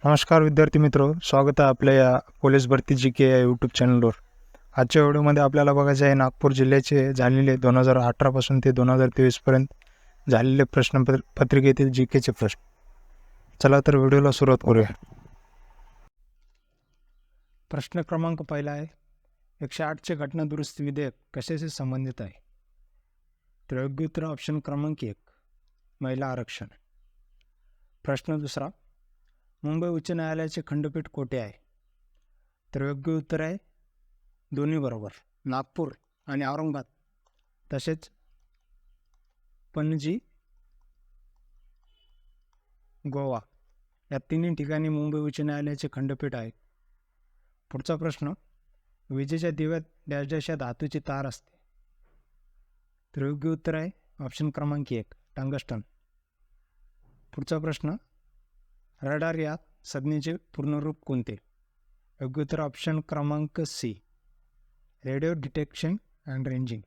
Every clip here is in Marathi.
नमस्कार विद्यार्थी मित्र, स्वागत आहे आपल्या या पोलीस भरती जी के या यूट्यूब चॅनलवर. आजच्या व्हिडिओमध्ये आपल्याला बघायचे आहे नागपूर जिल्ह्याचे झालेले 2018 पासून ते 2023 पर्यंत झालेले पत्रिकेतील जी केचे प्रश्न. चला तर व्हिडिओला सुरुवात करूया. प्रश्न क्रमांक पहिला आहे, 108चे घटना दुरुस्ती विधेयक कशाशी संबंधित आहे? तर योग्य उत्तर ऑप्शन क्रमांक 1, महिला आरक्षण. प्रश्न दुसरा, मुंबई उच्च न्यायालयाचे खंडपीठ कोठे आहे? तर योग्य उत्तर आहे दोन्ही बरोबर, नागपूर आणि औरंगाबाद तसेच पणजी, गोवा या तिन्ही ठिकाणी मुंबई उच्च न्यायालयाचे खंडपीठ आहे. पुढचा प्रश्न, विजेच्या दिव्यात डॅश डॅश या धातूची तार असते? तर योग्य उत्तर आहे ऑप्शन क्रमांक 1, टंगस्टन. पुढचा प्रश्न, रडार या संज्ञेचे पूर्णरूप कोणते? योग्य उत्तर ऑप्शन क्रमांक C, radio detection and ranging.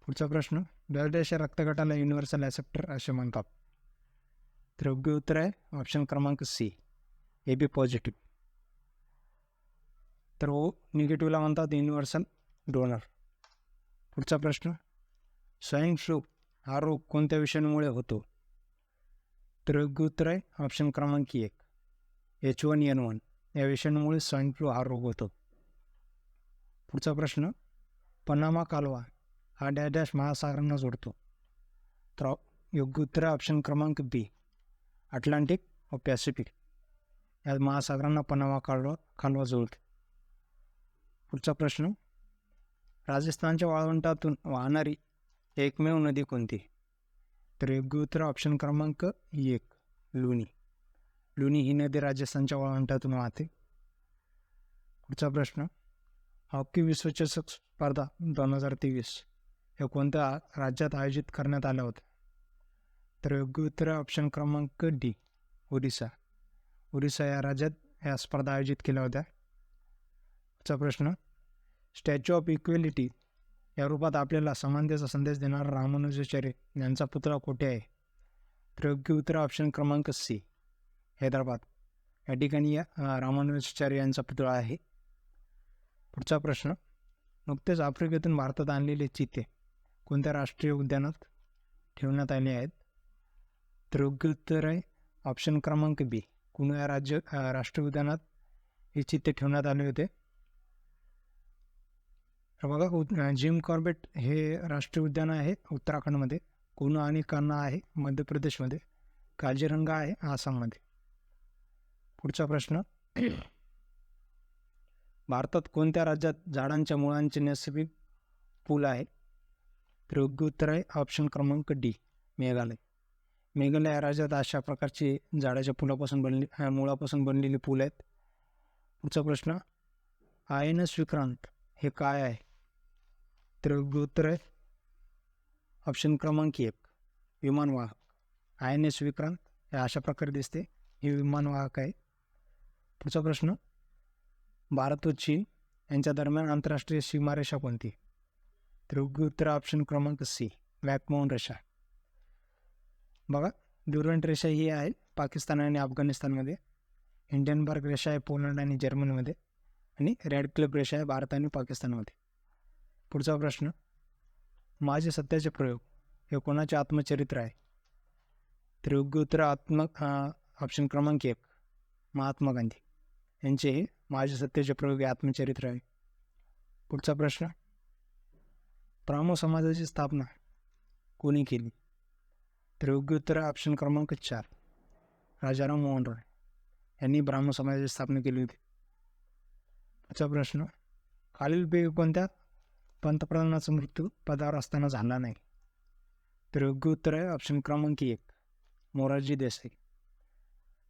पुढचा प्रश्न, डॅश डॅश या रक्तगटाला युनिव्हर्सल ॲक्सेप्टर असे म्हणतात? तर योग्य उत्तर आहे ऑप्शन क्रमांक सी, ए बी पॉझिटिव्ह. तर ओ निगेटिव्हला म्हणतात युनिव्हर्सल डोनर. पुढचा प्रश्न, स्वाईन फ्लू हा रोग कोणत्या विषाणूमुळे होतो? तर योग्य उत्तर आहे ऑप्शन क्रमांक 1, H1N1 या विषाणूमुळे स्वाईन फ्लू हा रोग होतो. पुढचा प्रश्न, पनामा कालवा हा डॅश डॅश महासागरांना जोडतो? तर योग्य उत्तर आहे ऑप्शन क्रमांक बी, अटलांटिक व पॅसिफिक या महासागरांना पनामा कालवा जोडतो. पुढचा प्रश्न, राजस्थानच्या वाळवंटातून वाहणारी एकमेव नदी कोणती? तर योग्य उत्तर ऑप्शन क्रमांक 1, लुनी. लुनी ही नदी राजस्थानच्या वाळवंटातून वाहते. पुढचा प्रश्न, हॉकी विश्वचषक स्पर्धा 2023 हे कोणत्या राज्यात आयोजित करण्यात आल्या होत्या? तर योग्य उत्तर ऑप्शन क्रमांक डी, ओडिसा. ओडिसा या राज्यात या स्पर्धा आयोजित केल्या होत्या. पुढचा प्रश्न, स्टॅच्यू ऑफ इक्वेलिटी या रूपात आपल्याला समानतेचा संदेश देणारा रामानुजाचार्य यांचा पुतळा कोठे आहे? तर योग्य उत्तर ऑप्शन क्रमांक सी, हैदराबाद या ठिकाणी रामानुजाचार्य यांचा पुतळा आहे. पुढचा प्रश्न, नुकतेच आफ्रिकेतून भारतात आणलेले चिते कोणत्या राष्ट्रीय उद्यानात ठेवण्यात आले आहेत? तर योग्य उत्तर आहे ऑप्शन क्रमांक बी, कुनो या राष्ट्रीय उद्यानात हे चिते ठेवण्यात आले होते. बघा, जिम कॉर्बेट हे राष्ट्रीय उद्यान आहे उत्तराखंडमध्ये, कुनो आणि कान्हा आहे मध्य प्रदेशमध्ये, काझीरंगा आहे आसाममध्ये. पुढचा प्रश्न, भारतात कोणत्या राज्यात झाडांच्या मुळांचे नैसर्गिक पूल आहे? तर योग्य उत्तर आहे ऑप्शन क्रमांक डी, मेघालय. मेघालय या राज्यात अशा प्रकारची झाडाच्या मुळापासून बनलेली पूल आहेत. पुढचा प्रश्न, INS विक्रांत हे काय आहे? तर योग्य उत्तर आहे ऑप्शन क्रमांक 1, विमानवाहक. INS विक्रांत हे अशा प्रकारे दिसते, हे विमानवाहक आहे. पुढचा प्रश्न, भारत व चीन यांच्या दरम्यान आंतरराष्ट्रीय सीमारेषा कोणती? तर योग्य उत्तर ऑप्शन क्रमांक सी, मॅकमोहन रेषा. बघा, ड्युरंट रेषा ही आहे पाकिस्तान आणि अफगाणिस्तानमध्ये, हिंडनबर्ग रेषा आहे पोलंड आणि जर्मनीमध्ये, आणि रेड क्लिफ रेषा आहे भारत आणि पाकिस्तानमध्ये. पुढचा प्रश्न, माझे सत्याचे प्रयोग हे कोणाचे आत्मचरित्र आहे? तर योग्य उत्तर ऑप्शन क्रमांक 1, महात्मा गांधी यांचे हे माझे सत्याचे प्रयोग हे आत्मचरित्र आहे. पुढचा प्रश्न, ब्राह्मो समाजाची स्थापना कोणी केली? तर योग्य उत्तर ऑप्शन क्रमांक 4, राजाराम मोहन रॉय यांनी ब्राह्मो समाजाची स्थापना केली होती. पुढचा प्रश्न, खालीलपैकी कोणत्या पंतप्रधानाचा मृत्यू पदावर असताना झाला नाही? तर योग्य उत्तर आहे ऑप्शन क्रमांक 1, मोरारजी देसाई.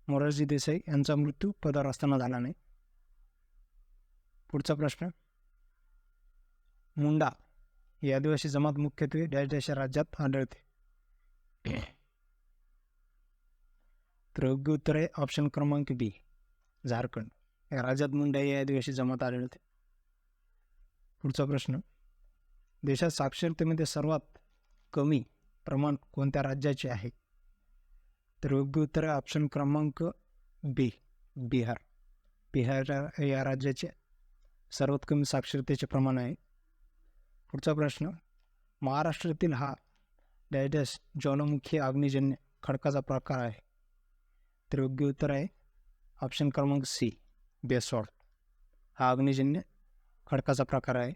मोरारजी देसाई यांचा मृत्यू पदावर असताना झाला नाही. पुढचा प्रश्न, मुंडा ही आदिवासी जमात मुख्यत्वे डॅश डॅश राज्यात आढळते? तर योग्य उत्तर आहे ऑप्शन क्रमांक बी, झारखंड या राज्यात मुंडा ही आदिवासी जमात आढळते. पुढचा प्रश्न, देशात साक्षरतेमध्ये सर्वात कमी प्रमाण कोणत्या राज्याचे आहे? तर योग्य उत्तर आहे ऑप्शन क्रमांक बी, बिहार. बिहार या राज्याचे सर्वात कमी साक्षरतेचे प्रमाण आहे. पुढचा प्रश्न, महाराष्ट्रातील हा डॅश ज्वालामुखी अग्निजन्य खडकाचा प्रकार आहे. तर योग्य उत्तर आहे ऑप्शन क्रमांक सी, बेसॉल्ट. हा अग्निजन्य खडकाचा प्रकार आहे.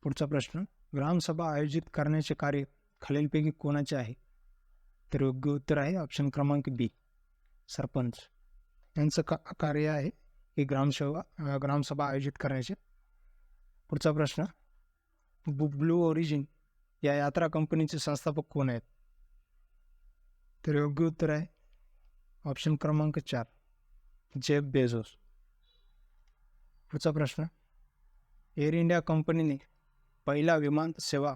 पुढचा प्रश्न, ग्रामसभा आयोजित करण्याचे कार्य खालीलपैकी कोणाचे आहे. तर योग्य उत्तर आहे ऑप्शन क्रमांक बी, सरपंच. यांचं कार्य आहे की ग्रामसभा आयोजित करायचे. पुढचा प्रश्न, ब्लू ओरिजिन या यात्रा कंपनीचे संस्थापक कोण आहेत. तर योग्य उत्तर आहे ऑप्शन क्रमांक 4, जेफ बेझोस. पुढचा प्रश्न, एअर इंडिया कंपनीने पहिला विमान सेवा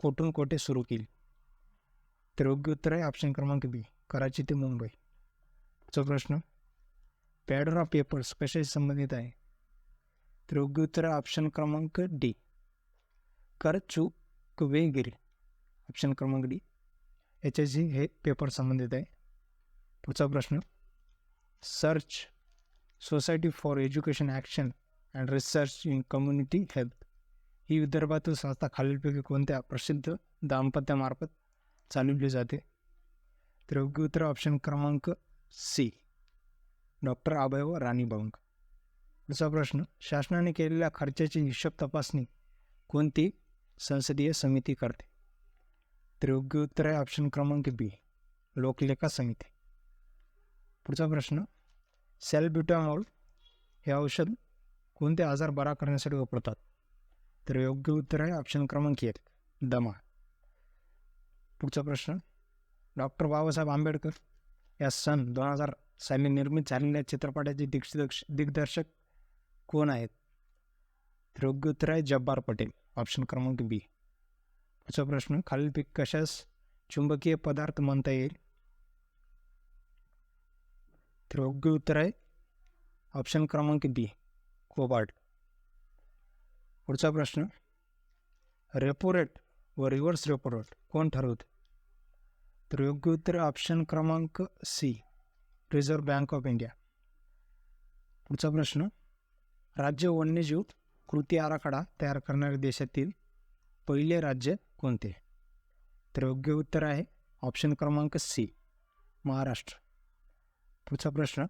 कोठून कोठे सुरू केली. तर योग्य उत्तर आहे ऑप्शन क्रमांक बी, कराची ते मुंबई. पुढचा प्रश्न, पॅडोरा पेपर्स कशाशी संबंधित आहे. तर योग्य उत्तर आहे ऑप्शन क्रमांक डी, करचुकवेगिरी. ऑप्शन क्रमांक डी, याच्याशी हे पेपर संबंधित आहे. पुढचा प्रश्न, search society for education action and research in community health ही विदर्भातील संस्था खालीलपैकी कोणत्या प्रसिद्ध दाम्पत्यामार्फत चालवली जाते. तर योग्य उत्तर ऑप्शन क्रमांक सी, डॉक्टर अभय राणी बंग. पुढचा प्रश्न, शासनाने केलेल्या खर्चाची हिशोब तपासणी कोणती संसदीय समिती करते. तर योग्य उत्तर आहे ऑप्शन क्रमांक बी, लोकलेखा समिती. पुढचा प्रश्न, सॅल्ब्युटामॉल हे औषध कोणते आजार बरा करण्यासाठी वापरतात. तर योग्य उत्तर आहे ऑप्शन क्रमांक 1, दमा. पुढचा प्रश्न, डॉक्टर बाबासाहेब आंबेडकर या सन 2000 साली निर्मित झालेल्या चित्रपटाचे दिग्दर्शक कोण आहेत. तर योग्य उत्तर आहे जब्बार पटेल. ऑप्शन क्रमांक बी. पुढचा प्रश्न, खालीलपैकी कशास चुंबकीय पदार्थ म्हणता येईल. तर योग्य उत्तर आहे ऑप्शन क्रमांक बी, कोबाल्ट. पुढचा प्रश्न, रेपो रेट व रिव्हर्स रेपो रेट कोण ठरवते. तर योग्य उत्तर ऑप्शन क्रमांक C, Reserve Bank of India. पुढचा प्रश्न, राज्य वन्यजीव कृती आराखडा तयार करणाऱ्या देशातील पहिले राज्य कोणते. तर योग्य उत्तर आहे ऑप्शन क्रमांक सी, महाराष्ट्र. पुढचा प्रश्न,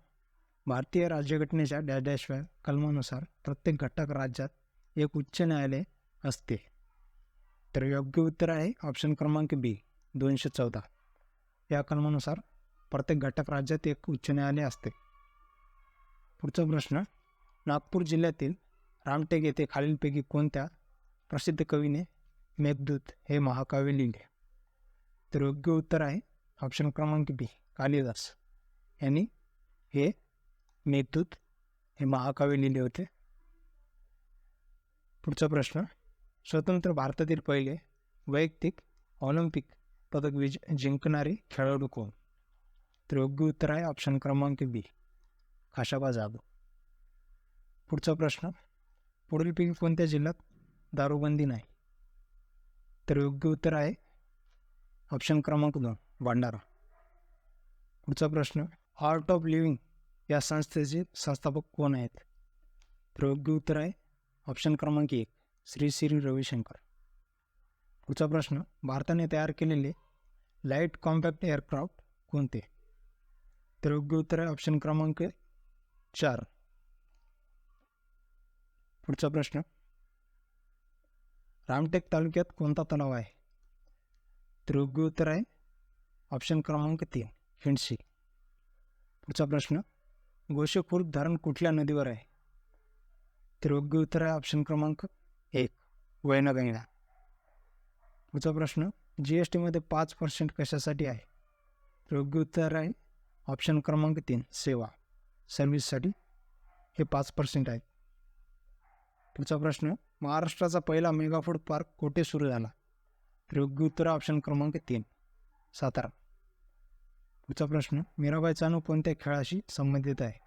भारतीय राज्यघटनेच्या डॅश कलमानुसार प्रत्येक घटक राज्यात एक उच्च न्यायालय असते. तर योग्य उत्तर आहे ऑप्शन क्रमांक बी, 214. या कलमानुसार प्रत्येक घटक राज्यात एक उच्च न्यायालय असते. पुढचा प्रश्न, नागपूर जिल्ह्यातील रामटेक येथे खालीलपैकी कोणत्या प्रसिद्ध कवीने मेघदूत हे महाकाव्य लिहिले. तर योग्य उत्तर आहे ऑप्शन क्रमांक बी, कालिदास यांनी हे मेघदूत हे महाकाव्य लिहिले होते. पुढचा प्रश्न, स्वतंत्र भारतातील पहिले वैयक्तिक ऑलिम्पिक पदक जिंकणारे खेळाडू कोण. तर योग्य उत्तर आहे ऑप्शन क्रमांक बी, खाशाबा जाधव. पुढचा प्रश्न, पुढीलपैकी कोणत्या जिल्ह्यात दारूबंदी नाही. तर योग्य उत्तर आहे ऑप्शन क्रमांक 2, भंडारा. पुढचा प्रश्न, आर्ट ऑफ लिव्हिंग या संस्थेचे संस्थापक कोण आहेत. तर योग्य उत्तर आहे ऑप्शन क्रमांक 1, श्री श्री रविशंकर. पुढचा प्रश्न, भारताने तयार केलेले लाईट कॉम्पॅक्ट एअरक्राफ्ट कोणते. तर योग्य उत्तर आहे ऑप्शन क्रमांक 4. पुढचा प्रश्न, रामटेक तालुक्यात कोणता तलाव आहे. तर योग्य उत्तर आहे ऑप्शन क्रमांक 3, खिंडशी. पुढचा प्रश्न, गोसेखुर्द धरण कुठल्या नदीवर आहे. तर योग्य उत्तर आहे ऑप्शन क्रमांक 1, वैनगंगा. पुढचा प्रश्न, GST मध्ये 5% कशासाठी आहे. तर योग्य उत्तर आहे ऑप्शन क्रमांक 3, सेवा सर्व्हिससाठी हे 5% आहे. पुढचा प्रश्न, महाराष्ट्राचा पहिला मेगा फूड पार्क कोठे सुरू झाला. तर योग्य उत्तर ऑप्शन क्रमांक 3, सातारा. पुढचा प्रश्न, मीराबाई चानू कोणत्या खेळाशी संबंधित आहे.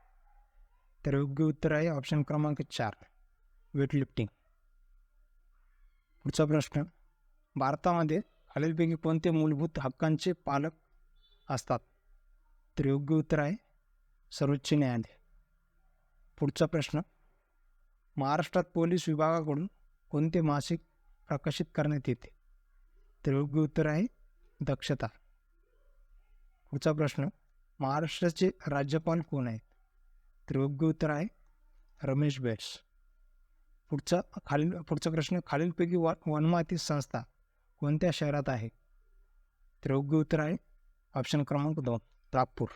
तर योग्य उत्तर आहे ऑप्शन क्रमांक 4, वेटलिफ्टिंग. पुढचा प्रश्न, भारतामध्ये खालीलपैकी कोणते मूलभूत हक्कांचे पालक असतात. तर योग्य उत्तर आहे सर्वोच्च न्यायालय. पुढचा प्रश्न, महाराष्ट्रात पोलीस विभागाकडून कोणते मासिक प्रकाशित करण्यात येते? तर योग्य उत्तर आहे दक्षता. पुढचा प्रश्न, महाराष्ट्राचे राज्यपाल कोण आहेत? तर योग्य उत्तर आहे रमेश बैस. पुढचा प्रश्न, खालीलपैकी वनमाती संस्था कोणत्या शहरात आहे? तर योग्य उत्तर आहे ऑप्शन क्रमांक 2 नागपूर.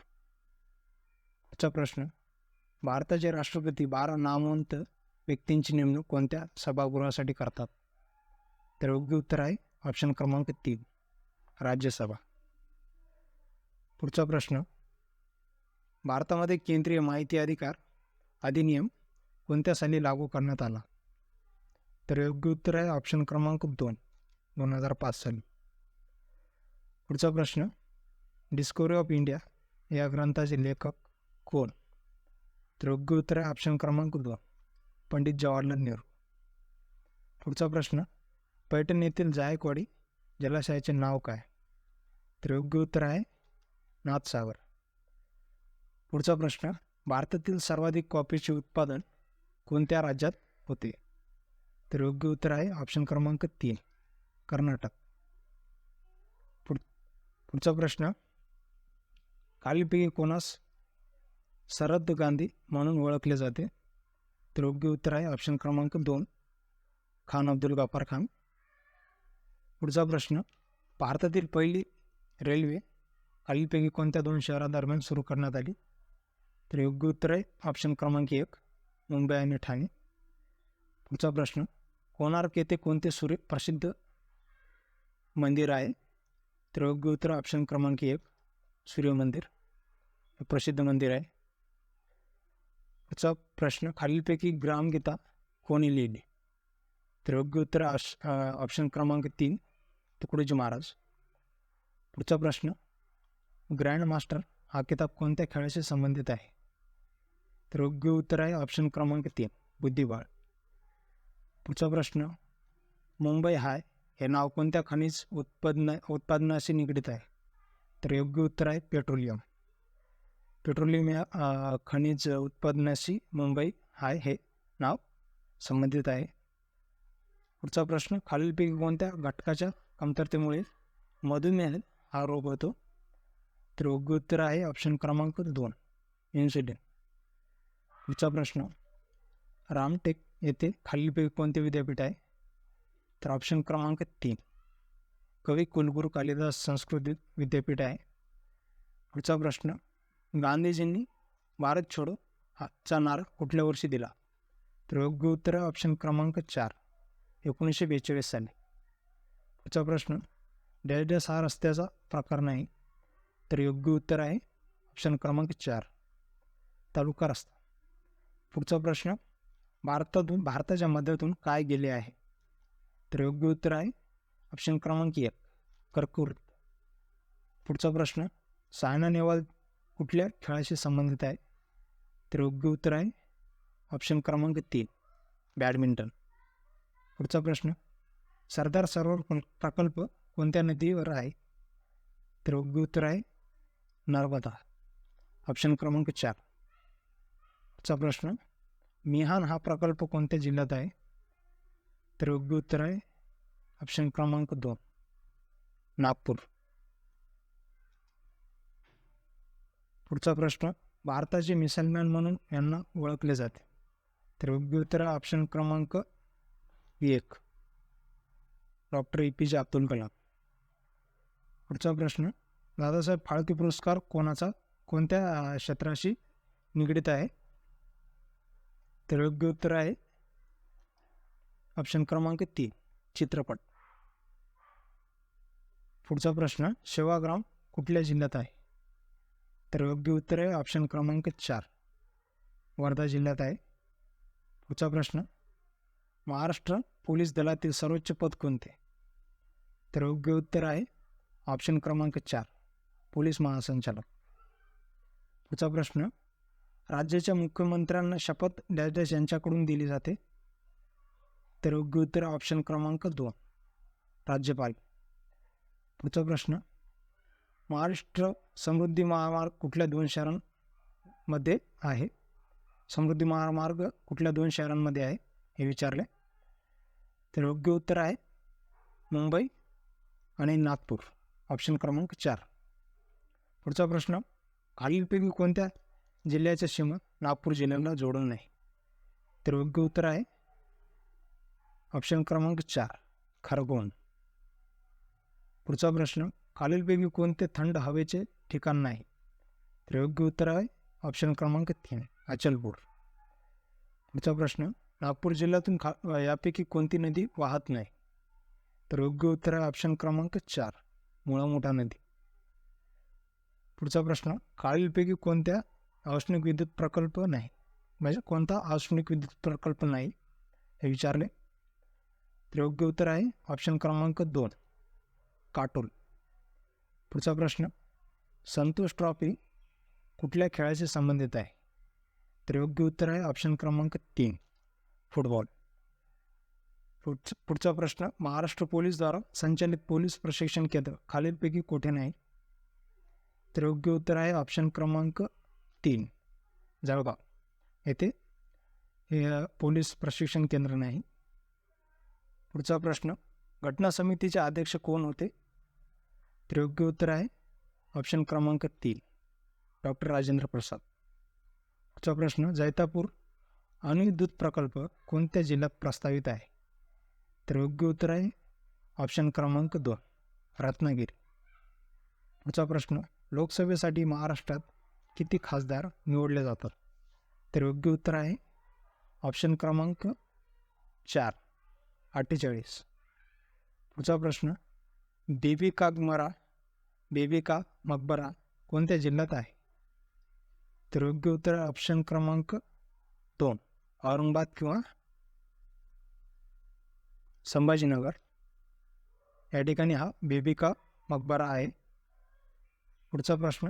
पुढचा प्रश्न, भारताचे राष्ट्रपती 12 नामवंत व्यक्तींची नेमणूक कोणत्या सभागृहासाठी करतात? तर योग्य उत्तर आहे ऑप्शन क्रमांक 3 राज्यसभा. पुढचा प्रश्न, भारतामध्ये केंद्रीय माहिती अधिकार अधिनियम कोणत्या साली लागू करण्यात आला? तर योग्य उत्तर आहे ऑप्शन क्रमांक 2 2005 साली. पुढचा प्रश्न, डिस्कवरी ऑफ इंडिया या ग्रंथाचे लेखक कोण? तर योग्य उत्तर आहे ऑप्शन क्रमांक 2 पंडित जवाहरलाल नेहरू. पुढचा प्रश्न, पैठण येथील जायकवाडी जलाशयाचे नाव काय? तर योग्य उत्तर आहे नाथसागर. पुढचा प्रश्न, भारतातील सर्वाधिक कॉफीचे उत्पादन कोणत्या राज्यात होते? तर योग्य उत्तर आहे ऑप्शन क्रमांक 3 कर्नाटक. पुढचा प्रश्न, खालीलपैकी कोणास सरहद्द गांधी म्हणून ओळखले जाते? तर योग्य उत्तर आहे ऑप्शन क्रमांक 2 खान अब्दुल गफार खान. पुढचा प्रश्न, भारतातील पहिली रेल्वे खालीलपैकी कोणत्या 2 शहरादरम्यान सुरू करण्यात आली? तर योग्य उत्तर आहे ऑप्शन क्रमांक 1 मुंबई आणि ठाणे. पुढचा प्रश्न, कोणार्क येथे कोणते प्रसिद्ध मंदिर आहे? तर योग्य उत्तर ऑप्शन क्रमांक 1 सूर्य मंदिर प्रसिद्ध मंदिर आहे. पुढचा प्रश्न, खालीलपैकी ग्रामगीता कोणी लिहिली? तर योग्य उत्तर ऑप्शन क्रमांक 3 तुकडोजी महाराज. पुढचा प्रश्न, ग्रँड मास्टर हा किताब कोणत्या खेळाशी संबंधित आहे? तर योग्य उत्तर आहे ऑप्शन क्रमांक 3 बुद्धिबळ. पुढचा प्रश्न, मुंबई हाय हे नाव कोणत्या खनिज उत्पादनाशी निगडीत आहे? तर योग्य उत्तर आहे पेट्रोलियम. पेट्रोलियम या खनिज उत्पादनाशी मुंबई हाय हे नाव संबंधित आहे. पुढचा प्रश्न, खालीलपैकी कोणत्या घटकाच्या कमतरतेमुळे मधुमेह हा रोग होतो? तर योग्य उत्तर आहे ऑप्शन क्रमांक 2 इन्सुलिन. पुढचा प्रश्न, रामटेक येथे खालीलपैकी कोणते विद्यापीठ आहे? तर ऑप्शन क्रमांक 3 कवी कुलगुरू कालिदास संस्कृत विद्यापीठ आहे. पुढचा प्रश्न, गांधीजींनी भारत छोडो चा नारा कुठल्या वर्षी दिला? तर योग्य उत्तर आहे ऑप्शन क्रमांक 4 1942 साली. पुढचा प्रश्न, डॅश हा रस्त्याचा प्रकार नाही? तर योग्य उत्तर आहे ऑप्शन क्रमांक 4 तालुका रस्ता. पुढचा प्रश्न, भारताच्या मध्यातून काय गेले आहे? तर योग्य उत्तर आहे ऑप्शन क्रमांक 1 कर्कवृत्त. पुढचा प्रश्न, सायना नेहवाल कुठल्या खेळाशी संबंधित आहे? तर योग्य उत्तर आहे ऑप्शन क्रमांक 3 बॅडमिंटन. पुढचा प्रश्न, सरदार सरोवर प्रकल्प कोणत्या नदीवर आहे? तर योग्य उत्तर आहे नर्मदा ऑप्शन क्रमांक 4. पुढचा प्रश्न, मिहान हा प्रकल्प कोणत्या जिल्ह्यात आहे? तर योग्य उत्तर आहे ऑप्शन क्रमांक 2 नागपूर. पुढचा प्रश्न, भारताचे मिसाईल मॅन म्हणून यांना ओळखले जाते? तर योग्य उत्तर आहे ऑप्शन क्रमांक 1 डॉक्टर APJ अब्दुल कलाम. पुढचा प्रश्न, दादासाहेब फाळके पुरस्कार कोणत्या क्षेत्राशी निगडीत आहे? तर योग्य उत्तर आहे ऑप्शन क्रमांक 3 चित्रपट. पुढचा प्रश्न, सेवाग्राम कुठल्या जिल्ह्यात आहे? तर योग्य उत्तर आहे ऑप्शन क्रमांक 4 वर्धा जिल्ह्यात आहे. पुढचा प्रश्न, महाराष्ट्र पोलीस दलातील सर्वोच्च पद कोणते? तर योग्य उत्तर आहे ऑप्शन क्रमांक 4 पोलीस महासंचालक. पुढचा प्रश्न, राज्याच्या मुख्यमंत्र्यांना शपथ डॅश यांच्याकडून दिली जाते? तर योग्य उत्तर ऑप्शन क्रमांक 2 राज्यपाल. पुढचा प्रश्न, महाराष्ट्र समृद्धी महामार्ग कुठल्या 2 शहरांमध्ये मध्ये आहे? समृद्धी महामार्ग कुठल्या 2 शहरांमध्ये आहे हे विचारले. तर योग्य उत्तर आहे मुंबई आणि नागपूर, ऑप्शन क्रमांक 4. पुढचा प्रश्न, खालीलपैकी कोणत्या जिल्ह्याच्या सीमा नागपूर जिल्ह्याला जोडून नाही? तर योग्य उत्तर आहे ऑप्शन क्रमांक 4, खरगोन. पुढचा प्रश्न, खालीलपैकी कोणते थंड हवेचे ठिकाण नाही? तर योग्य उत्तर आहे ऑप्शन क्रमांक 3, अचलपूर. पुढचा प्रश्न, नागपूर जिल्ह्यातून यापैकी कोणती नदी वाहत नाही? तर योग्य उत्तर आहे ऑप्शन क्रमांक 4, मुळामोठा नदी. पुढचा प्रश्न, खालीलपैकी कोणत्या औष्णिक विद्युत प्रकल्प नाही? म्हणजे कोणता औष्णिक विद्युत प्रकल्प नाही हे विचारले. तर योग्य उत्तर आहे ऑप्शन क्रमांक 2, काटोल. पुढचा प्रश्न, संतोष ट्रॉफी कुठल्या खेळाशी संबंधित आहे? तर योग्य उत्तर आहे ऑप्शन क्रमांक 3, फुटबॉल. पुढचा प्रश्न, महाराष्ट्र पोलीस द्वारा संचालित पोलीस प्रशिक्षण केंद्र खालीलपैकी कोठे नाही? तर योग्य उत्तर आहे ऑप्शन क्रमांक 3, जळगाव. येथे हे पोलीस प्रशिक्षण केंद्र नाही. पुढचा प्रश्न, घटना समितीचे अध्यक्ष कोण होते? तर योग्य उत्तर आहे ऑप्शन क्रमांक 3, डॉक्टर राजेंद्र प्रसाद. पुढचा प्रश्न, जैतापूर अणुविद्युत प्रकल्प कोणत्या जिल्ह्यात प्रस्तावित आहे? तर योग्य उत्तर आहे ऑप्शन क्रमांक 2, रत्नागिरी. पुढचा प्रश्न, लोकसभेसाठी महाराष्ट्रात किती खासदार निवडले जातात? तर योग्य उत्तर आहे ऑप्शन क्रमांक 4, 48. पुढचा प्रश्न, बेबी का मकबरा कोणत्या जिल्ह्यात आहे? तर योग्य उत्तर आहे ऑप्शन क्रमांक 2, औरंगाबाद किंवा संभाजीनगर या ठिकाणी हा बेबी का मकबरा आहे. पुढचा प्रश्न,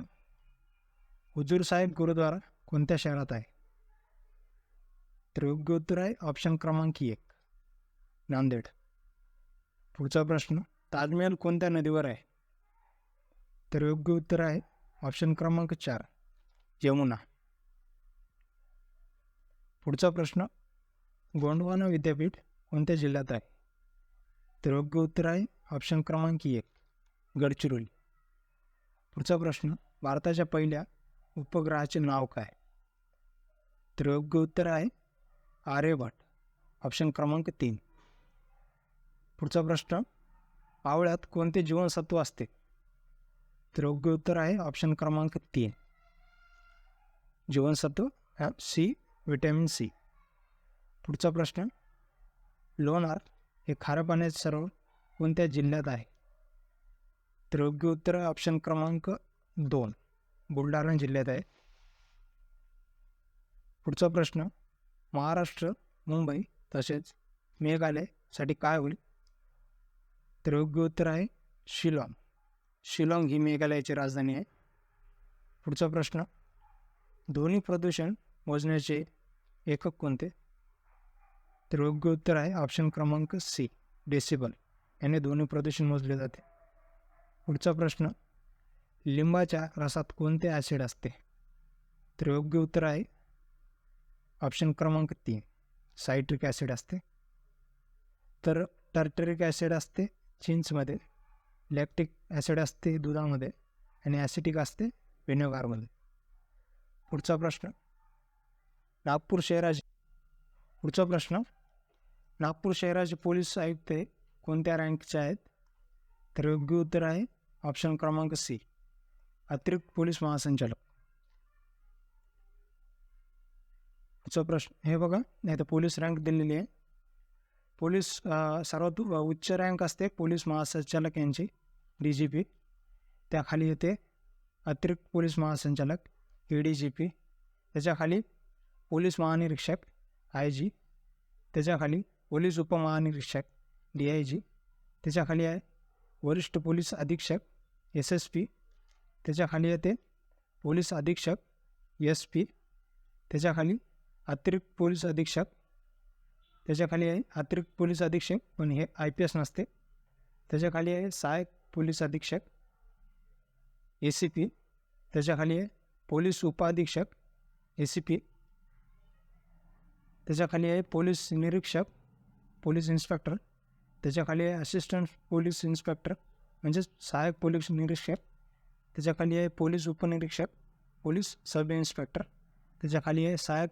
हुजूर साहेब गुरुद्वारा कोणत्या शहरात आहे? तर योग्य उत्तर आहे ऑप्शन क्रमांक 1, नांदेड. पुढचा प्रश्न, ताजमहल कोणत्या नदीवर आहे? तर योग्य उत्तर आहे ऑप्शन क्रमांक 4, यमुना. पुढचा प्रश्न, गोंडवाना विद्यापीठ कोणत्या जिल्ह्यात आहे? तर योग्य उत्तर आहे ऑप्शन क्रमांक 1, गडचिरोली. पुढचा प्रश्न, भारताच्या पहिल्या उपग्रहाचे नाव काय? तर योग्य उत्तर आहे आर्यभट्ट, ऑप्शन क्रमांक 3. पुढचा प्रश्न, आवळ्यात कोणते जीवनसत्व असते? तर योग्य उत्तर आहे ऑप्शन क्रमांक 3, जीवनसत्व सी, विटॅमिन सी. पुढचा प्रश्न, लोणार हे खाऱ्या पाण्याचे सरोवर कोणत्या जिल्ह्यात आहे? तर योग्य उत्तर आहे ऑप्शन क्रमांक 2, बुलढाणा जिल्ह्यात आहे. पुढचा प्रश्न, महाराष्ट्र, मुंबई तसेच मेघालयसाठी काय होईल? तर योग्य उत्तर आहे शिलाँग. शिलाँग ही मेघालयाची राजधानी आहे. पुढचा प्रश्न, ध्वनी प्रदूषण मोजण्याचे एकक कोणते? तर योग्य उत्तर आहे ऑप्शन क्रमांक सी, डेसिबल. याने ध्वनी प्रदूषण मोजले जाते. पुढचा प्रश्न, लिंबाच्या रसात कोणते ॲसिड असते? तर योग्य उत्तर आहे ऑप्शन क्रमांक 3, सायट्रिक ॲसिड असते. तर टार्टरिक ॲसिड असते चिंचमध्ये, लॅक्टिक ॲसिड असते दुधामध्ये आणि ॲसिटिक असते व्हिनेगारमध्ये. पुढचा प्रश्न, नागपूर शहराचे पोलीस आयुक्त कोणत्या रँकचे आहेत? तर योग्य उत्तर आहे ऑप्शन क्रमांक सी, अतिरिक्त पोलीस महासंचालक. पुढचा प्रश्न, हे बघा, नाही तर पोलीस रँक दिलेली आहे. पोलीस सर्वात उच्च रँक असते पोलीस महासंचालक यांची, DGP. त्याखाली येते अतिरिक्त पोलीस महासंचालक, ADGP. त्याच्याखाली पोलीस महानिरीक्षक, IG. त्याच्याखाली पोलीस उपमहानिरीक्षक, DIG. त्याच्याखाली आहे वरिष्ठ पोलीस अधीक्षक, SSP. त्याच्याखाली येते पोलीस अधीक्षक, SP. त्याच्याखाली अतिरिक्त पोलीस अधीक्षक. त्याच्याखाली आहे अतिरिक्त पोलीस अधीक्षक, पण हे IPS नसते. त्याच्याखाली आहे सहाय्यक पोलीस अधीक्षक, ACP. त्याच्याखाली आहे पोलीस उपअधीक्षक, ACP. त्याच्याखाली आहे पोलीस निरीक्षक, पोलीस इन्स्पेक्टर. त्याच्याखाली आहे असिस्टंट पोलीस इन्स्पेक्टर म्हणजेच सहाय्यक पोलीस निरीक्षक. त्याच्याखाली आहे पोलीस उपनिरीक्षक, पोलीस सब इन्स्पेक्टर. त्याच्याखाली आहे सहाय्यक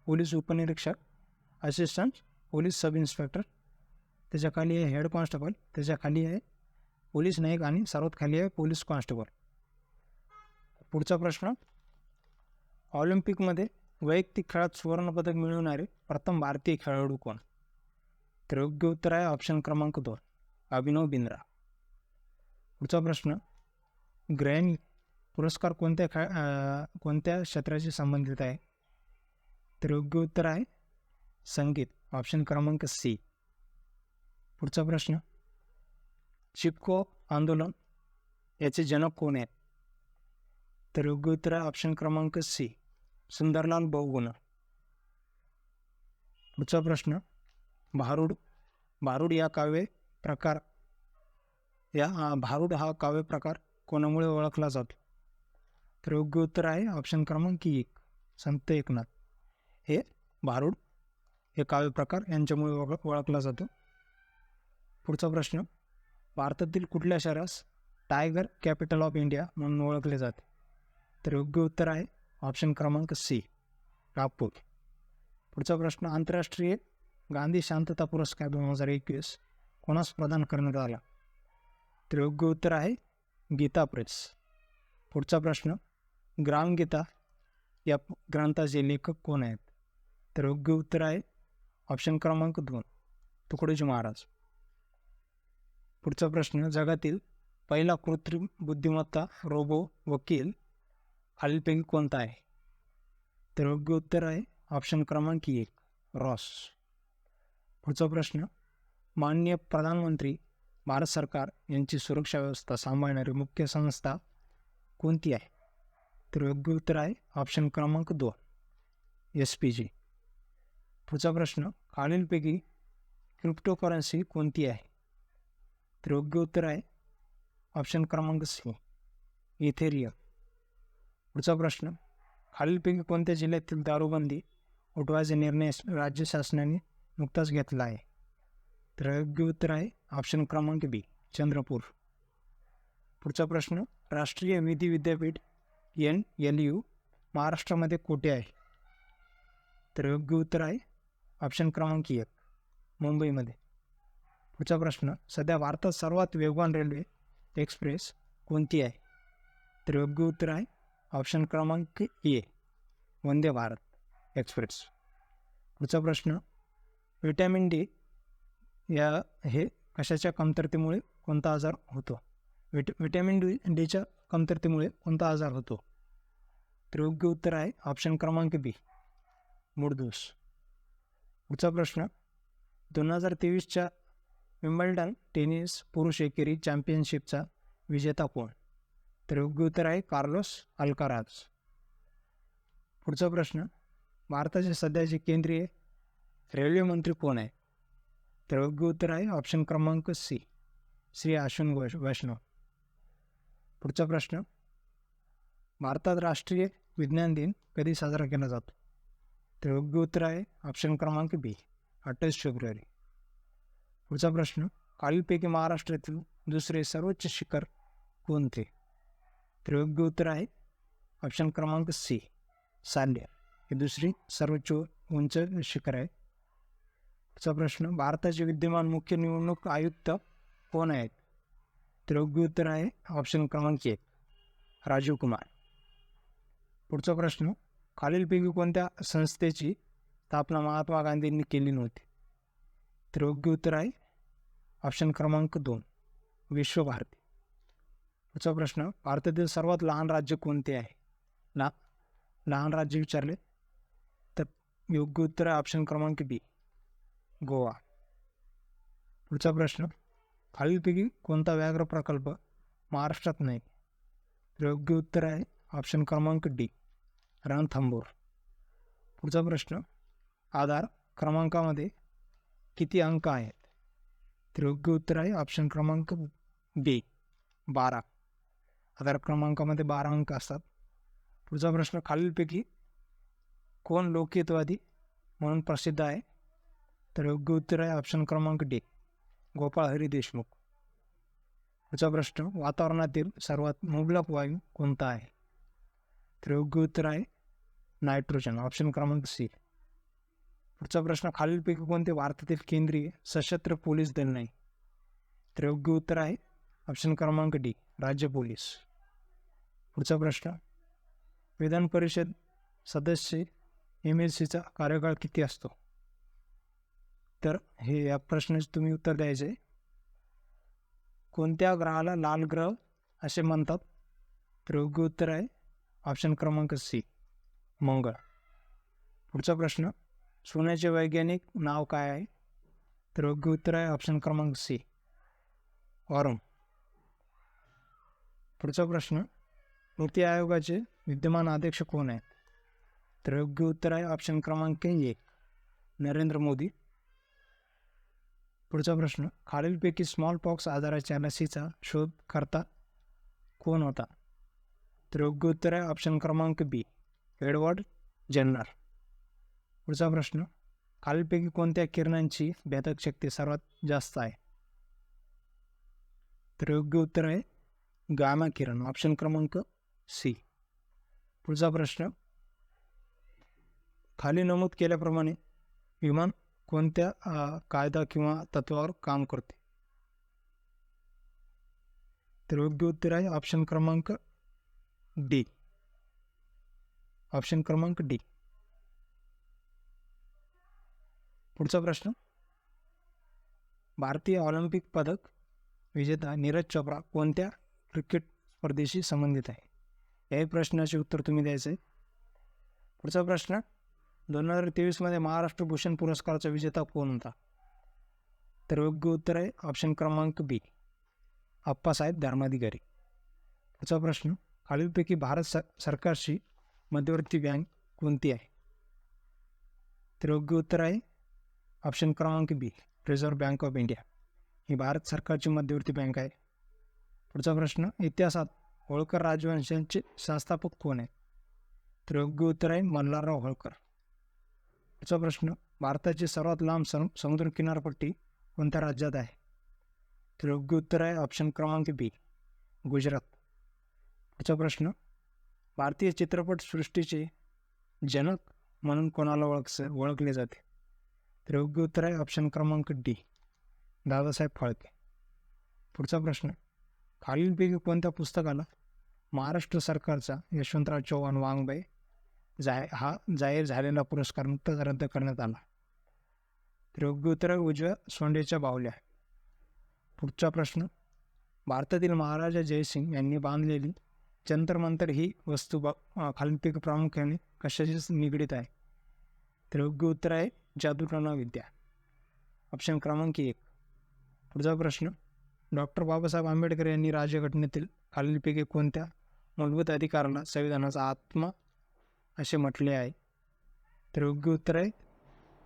पोलीस उपनिरीक्षक, असिस्टंट पोलीस सब इन्स्पेक्टर. त्याच्याखाली आहे हेड कॉन्स्टेबल. त्याच्याखाली आहे पोलीस नाईक आणि सर्वात खाली आहे पोलीस कॉन्स्टेबल. पुढचा प्रश्न, ऑलिम्पिकमध्ये वैयक्तिक खेळात सुवर्णपदक मिळवणारे प्रथम भारतीय खेळाडू कोण? तर योग्य उत्तर आहे ऑप्शन क्रमांक 2, अभिनव बिंद्रा. पुढचा प्रश्न, ग्रॅमी पुरस्कार कोणत्या क्षेत्राशी संबंधित आहे? तर योग्य उत्तर आहे संगीत, ऑप्शन क्रमांक C. पुढचा प्रश्न, चिपको आंदोलन याचे जनक कोण आहेत? तर योग्य उत्तर आहे ऑप्शन क्रमांक C, सुंदरलाल बहुगुणा. पुढचा प्रश्न, भारुड हा काव्य प्रकार कोणामुळे ओळखला जातो? तर योग्य उत्तर आहे ऑप्शन क्रमांक 1, संत एकनाथ. हे भारुड हे काव्य प्रकार यांच्यामुळे ओळखला जातो. पुढचा प्रश्न, भारतातील कुठल्या शहरास टायगर कॅपिटल ऑफ इंडिया म्हणून ओळखले जाते? तर योग्य उत्तर आहे ऑप्शन क्रमांक C, नागपूर. पुढचा प्रश्न, आंतरराष्ट्रीय गांधी शांतता पुरस्कार 2021 कोणास प्रदान करण्यात आला? तर योग्य उत्तर आहे गीता प्रेस. पुढचा प्रश्न, ग्रामगीता या ग्रंथाचे लेखक कोण आहेत? तर योग्य उत्तर आहे ऑप्शन क्रमांक 2, तुकडोजी महाराज. पुढचा प्रश्न, जगातील पहिला कृत्रिम बुद्धिमत्ता रोबो वकील खालीलपैकी कोणता आहे? तर योग्य उत्तर आहे ऑप्शन क्रमांक 1, रॉस. पुढचा प्रश्न, माननीय प्रधानमंत्री भारत सरकार यांची सुरक्षा व्यवस्था सांभाळणारी मुख्य संस्था कोणती आहे? तर योग्य उत्तर आहे ऑप्शन क्रमांक 2, SPG. पुढचा प्रश्न, खालीलपैकी क्रिप्टोकरन्सी कोणती आहे? तर योग्य उत्तर आहे ऑप्शन क्रमांक C, इथेरियम. पुढचा प्रश्न, खालीलपैकी कोणत्या जिल्ह्यातील दारूबंदी उठवायचा निर्णय राज्य शासनाने नुकताच घेतला आहे? तर योग्य उत्तर आहे ऑप्शन क्रमांक B, चंद्रपूर. पुढचा प्रश्न, राष्ट्रीय विधी विद्यापीठ NLU महाराष्ट्रामध्ये कुठे आहे? तर योग्य उत्तर आहे ऑप्शन क्रमांक 1, मुंबईमध्ये. पुढचा प्रश्न, सध्या भारतात सर्वात वेगवान रेल्वे एक्सप्रेस कोणती आहे? तर योग्य उत्तर आहे ऑप्शन क्रमांक A, वंदे भारत एक्सप्रेस. पुढचा प्रश्न, विटॅमिन D हे कशाच्या कमतरतेमुळे कोणता आजार होतो? विटॅमिन डीच्या कमतरतेमुळे कोणता आजार होतो? तर योग्य उत्तर आहे ऑप्शन क्रमांक B, मूळदोष. पुढचा प्रश्न, 2023च्या विम्बल्डन टेनिस पुरुष एकेरी चॅम्पियनशिपचा विजेता कोण? तर योग्य उत्तर आहे कार्लोस अल्काराज. पुढचा प्रश्न, भारताचे सध्याचे केंद्रीय रेल्वे मंत्री कोण आहे? तर योग्य उत्तर आहे ऑप्शन क्रमांक C, श्री अश्विनी वैष्णव. पुढचा प्रश्न, भारतात राष्ट्रीय विज्ञान दिन कधी साजरा केला जातो? तर योग्य उत्तर आहे ऑप्शन क्रमांक B, 28 फेब्रुवारी. पुढचा प्रश्न, खालीलपैकी महाराष्ट्रातील दुसरे सर्वोच्च शिखर कोणते? तर योग्य उत्तर आहे ऑप्शन क्रमांक C, साल्य. हे दुसरी सर्वोच्च उंच शिखर आहे. पुढचा प्रश्न, भारताचे विद्यमान मुख्य निवडणूक आयुक्त कोण आहेत? तर योग्य उत्तर आहे ऑप्शन क्रमांक 1, राजीव कुमार. पुढचा प्रश्न, खालीलपैकी कोणत्या संस्थेची स्थापना महात्मा गांधींनी केली नव्हती? तर योग्य उत्तर आहे ऑप्शन क्रमांक 2, विश्व भारती. पुढचा प्रश्न, भारतातील सर्वात लहान राज्य कोणते आहे? लहान राज्य विचारले तर योग्य उत्तर आहे ऑप्शन क्रमांक B, गोवा. पुढचा प्रश्न, खालीलपैकी कोणता व्याघ्र प्रकल्प महाराष्ट्रात नाही? तर योग्य उत्तर आहे ऑप्शन क्रमांक D, रणथंबोर. पुढचा प्रश्न, आधार क्रमांकामध्ये किती अंक आहेत? तर योग्य उत्तर आहे ऑप्शन क्रमांक B, 12. आधार क्रमांकामध्ये 12 अंक असतात. पुढचा प्रश्न, खालीलपैकी कोण लोकहितवादी म्हणून प्रसिद्ध आहे? तर योग्य उत्तर आहे ऑप्शन क्रमांक डी, गोपाळ हरी देशमुख. पुढचा प्रश्न, वातावरणातील सर्वात मुबलक वायू कोणता आहे? तर योग्य उत्तर आहे नायट्रोजन, ऑप्शन क्रमांक सी. पुढचा प्रश्न, खालीलपैकी कोणते भारतातील केंद्रीय सशस्त्र पोलीस दल नाही? तर योग्य उत्तर आहे ऑप्शन क्रमांक डी, राज्य पोलीस. पुढचा प्रश्न, विधान परिषद सदस्य MLCचा कार्यकाळ किती असतो? तर हे या प्रश्नाचे तुम्ही उत्तर द्यायचे आहे. कोणत्या ग्रहाला लाल ग्रह असे म्हणतात? तर योग्य उत्तर आहे ऑप्शन क्रमांक सी, मंगळ. पुढचा प्रश्न, सोन्याचे वैज्ञानिक नाव काय आहे? तर योग्य उत्तर आहे ऑप्शन क्रमांक सी, ऑरम. पुढचा प्रश्न, नीती आयोगाचे विद्यमान अध्यक्ष कोण आहेत? तर योग्य उत्तर आहे ऑप्शन क्रमांक 1, नरेंद्र मोदी. पुढचा प्रश्न, खालीलपैकी स्मॉल पॉक्स आजाराच्या लसीचा शोधकर्ता कोण होता? तर योग्य उत्तर आहे ऑप्शन क्रमांक बी, एडवर्ड जेन्नर. पुढचा प्रश्न, खालीलपैकी कोणत्या किरणांची भेदक शक्ती सर्वात जास्त आहे? तर योग्य उत्तर आहे गामा किरण, ऑप्शन क्रमांक सी. पुढचा प्रश्न, खाली नमूद केल्याप्रमाणे विमान कोणत्या कायदा किंवा तत्वावर काम करते? तर योग्य उत्तर आहे ऑप्शन क्रमांक डी, ऑप्शन क्रमांक डी. पुढचा प्रश्न, भारतीय ऑलिम्पिक पदक विजेता नीरज चोप्रा कोणत्या क्रिकेट स्पर्धेशी संबंधित आहे? याही प्रश्नाचे उत्तर तुम्ही द्यायचं आहे. पुढचा प्रश्न, 2023 महाराष्ट्र भूषण पुरस्काराचा विजेता कोण होता? तर योग्य उत्तर आहे ऑप्शन क्रमांक बी, अप्पासाहेब धर्माधिकारी. पुढचा प्रश्न, खालीलपैकी भारत सरकारची मध्यवर्ती बँक कोणती आहे? तर योग्य उत्तर आहे ऑप्शन क्रमांक बी, रिझर्व्ह बँक ऑफ इंडिया. ही भारत सरकारची मध्यवर्ती बँक आहे. पुढचा प्रश्न, इतिहासात होळकर राजवंशाचे संस्थापक कोण आहेत? तर योग्य उत्तर आहे मल्हारराव होळकर. पुढचा प्रश्न, भारताची सर्वात लांब समुद्र किनारपट्टी कोणत्या राज्यात आहे? तर योग्य उत्तर आहे ऑप्शन क्रमांक बी, गुजरात. पुढचा प्रश्न, भारतीय चित्रपट सृष्टीचे जनक म्हणून कोणाला ओळखले जाते? तर योग्य उत्तर आहे ऑप्शन क्रमांक डी, दादासाहेब फाळके. पुढचा प्रश्न, खालीलपैकी कोणत्या पुस्तकाला महाराष्ट्र सरकारचा यशवंतराव चव्हाण वाङ्मय जाहीर झालेला पुरस्कार नुकताच रद्द करण्यात आला? तर योग्य उत्तर आहे उजव्या सोंडेच्या बाहुल्या. पुढचा प्रश्न, भारतातील महाराजा जयसिंग यांनी बांधलेली जंतर मंतर ही वस्तू खालीलपैकी प्रामुख्याने कशाशी निगडीत आहे? तर योग्य उत्तर आहे जादूटोणा विद्या, ऑप्शन क्रमांक 1. पुढचा प्रश्न, डॉक्टर बाबासाहेब आंबेडकर यांनी राज्यघटनेतील खालीलपैकी कोणत्या मूलभूत अधिकाराला संविधानाचा आत्मा असे म्हटले आहे? तर योग्य उत्तर आहे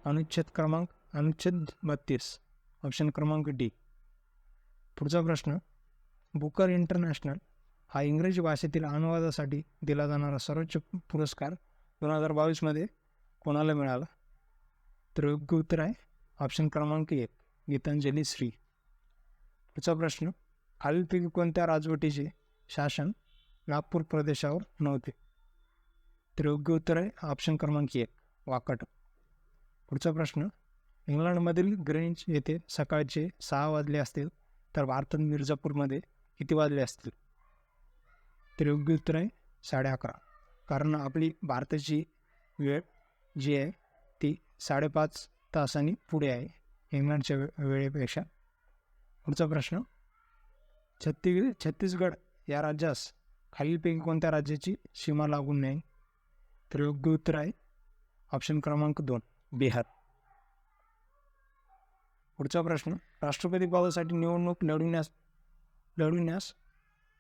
अनुच्छेद 32, ऑप्शन क्रमांक डी. पुढचा प्रश्न, बुकर इंटरनॅशनल हा इंग्रजी भाषेतील अनुवादासाठी दिला जाणारा सर्वोच्च पुरस्कार 2022 कोणाला मिळाला? तर योग्य उत्तर आहे ऑप्शन क्रमांक 1, गीतांजली श्री. पुढचा प्रश्न, खालीलपैकी कोणत्या राजवटीचे शासन नागपूर प्रदेशावर नव्हते? तर योग्य उत्तर आहे ऑप्शन क्रमांक 1, वाकाट. पुढचा प्रश्न, इंग्लंडमधील ग्रीनिच येथे सकाळचे 6 वाजले असतील तर भारतात मिर्झापूरमध्ये किती वाजले असतील? तर योग्य उत्तर आहे 11:30, कारण आपली भारताची वेळ जी आहे ती 5.5 तासांनी पुढे आहे इंग्लंडच्या वेळेपेक्षा. पुढचा प्रश्न, छत्तीसगड या राज्यास खालीलपैकी कोणत्या राज्याची सीमा लागून नाही? तर योग्य उत्तर आहे ऑप्शन क्रमांक 2, बिहार. पुढचा प्रश्न, राष्ट्रपती पदासाठी निवडणूक लढविण्यास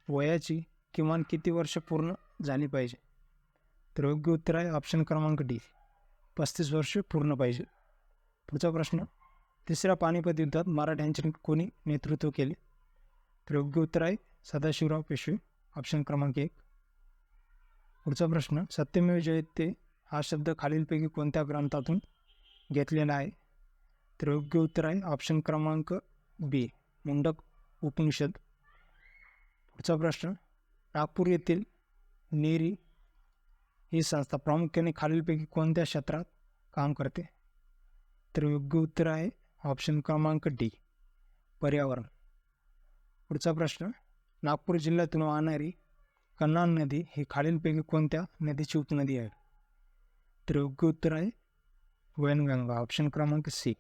वयाची किमान किती वर्ष पूर्ण झाली पाहिजे? तर योग्य उत्तर आहे ऑप्शन क्रमांक डी, 35 वर्ष पूर्ण पाहिजे. पुढचा प्रश्न, तिसऱ्या पानिपत युद्धात मराठ्यांचे कोणी नेतृत्व केले? तर योग्य उत्तर आहे सदाशिवराव पेशवे, ऑप्शन क्रमांक 1. पुढचा प्रश्न, सत्यमेव जयते हा शब्द खालीलपैकी कोणत्या ग्रंथातून घेतलेला आहे? तर योग्य उत्तर आहे ऑप्शन क्रमांक बी, मुंडक उपनिषद. पुढचा प्रश्न, नागपूर येथील नेरी ही संस्था प्रामुख्याने खालीलपैकी कोणत्या क्षेत्रात काम करते? तर योग्य उत्तर आहे ऑप्शन क्रमांक डी, पर्यावरण. पुढचा प्रश्न, नागपूर जिल्ह्यातून वाहणारी कन्हान नदी ही खालीलपैकी कोणत्या नदीची उपनदी आहे? तर योग्य उत्तर आहे वैनगंगा, ऑप्शन क्रमांक सी.